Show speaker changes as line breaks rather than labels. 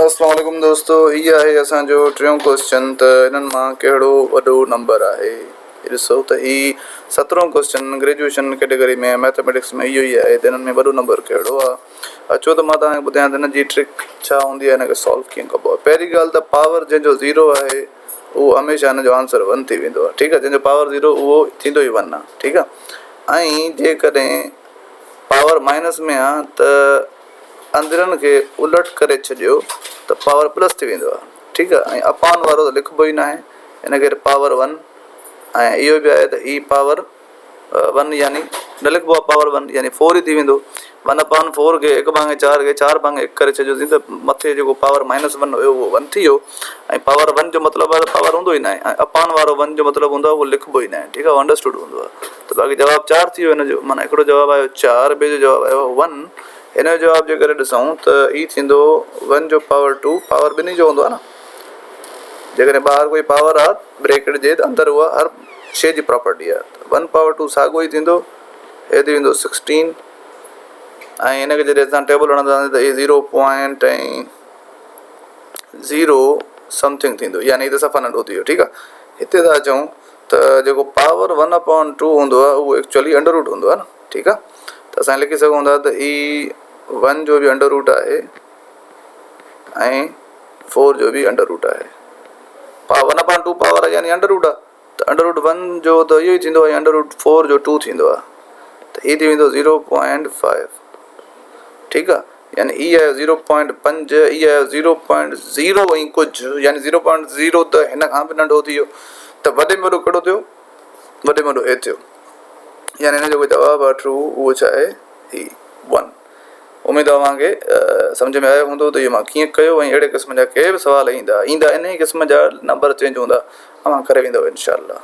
अस्सलाम वालेकुम दोस्तों, ये आहे असांजो टियों क्वेश्चन। त इन्हनि मां कहिड़ो वॾो नंबर आहे। ॾिसो त ही 17 क्वेश्चन ग्रेजुएशन कैटेगरी में मैथमेटिक्स में इहो ई आहे त इन्हनि में वॾो नंबर कहिड़ो आहे। अचो त मां तव्हांखे ॿुधायां त हिन जी ट्रिक छा हूंदी आहे, हिनखे सॉल्व कीअं कबो आहे। पहिरीं ॻाल्हि त पावर जंहिंजो 0 आहे उहो हमेशह हिन जो आंसर 1 थी वेंदो आहे। ठीकु आहे, जंहिंजो पावर 0 उहो थींदो ई 1 आहे। ठीकु आहे, ऐं जेकॾहिं पावर माइनस में आहे त अंदरनि खे उलट करे छॾियो त पावर प्लस थी वेंदो आहे। ठीकु आहे, ऐं अपान वारो त लिखिबो ई न आहे, हिन करे पावर 1। ऐं इहो बि आहे त ई पावर 1 यानी न लिखिबो आहे पावर 1 यानी 4 ई थी वेंदो। 1/4 खे 1/4 खे 4/1 करे छॾियोसीं त मथे जेको पावर -1 हुयो उहो 1 थी वियो। ऐं पावर 1 जो मतिलबु आहे त पावर हूंदो ई न आहे, ऐं अपान वारो 1 जो मतिलबु हूंदो आहे उहो लिखिबो ई न आहे। ठीकु आहे, अंडरस्टूड हूंदो आहे। त बाक़ी जवाबु 4 थी वियो हिन जो, माना हिकिड़ो जवाबु आयो 4, ॿिए जो जवाबु आयो 1। हिन जो जवाबु जे करे ॾिसूं त ई थींदो 1 जो पावर 2, पावर ॿिन्ही जो हूंदो आहे न। जेकॾहिं ॿाहिरि कोई पावर आहे ब्रैकेट जे त अंदरि उहा हर शइ जी प्रॉपर्टी आहे। 1 पावर 2 साॻियो ई थींदो, हे थी वेंदो 16। ऐं हिनखे जॾहिं असां टेबल हणंदासीं त इहे 0.0 समथिंग थींदो, यानी त सफ़ा नंढो थी वियो। ठीकु आहे, हिते था अचूं त जेको पावर 1/2 हूंदो आहे उहो एक्चुअली अंडर रूट हूंदो आहे न। ठीकु आहे, त असां लिखी सघूं था त ई 1 जो बि अंडर रूट आहे ऐं 4 जो बि अंडर रूट आहे। 1/2 पावर आहे यानी अंडर रूट आहे, त अंडर रूट 1 जो त इहो ई थींदो आहे, अंडर रूट 4 जो 2 थींदो आहे, त ई थी वेंदो 0.5। ठीकु आहे, यानी ई आहे 0.5, ई आहे 0.0 ऐं कुझु, यानी 0.0 त हिन खां बि नंढो थी वियो। त वॾे में वॾो कहिड़ो थियो, वॾे में वॾो हे थियो, यानी हिन जो कोई जवाबु आहे ट्रू, उहो छा आहे ही 1। उमेदु आहे तव्हांखे सम्झ में आयो हूंदो त इहो मां कीअं कयो, ऐं अहिड़े क़िस्म जा के बि सुवाल ईंदा इन ई क़िस्म जा नंबर चेंज हूंदा तव्हां करे वेंदव इनशाअल्लाह।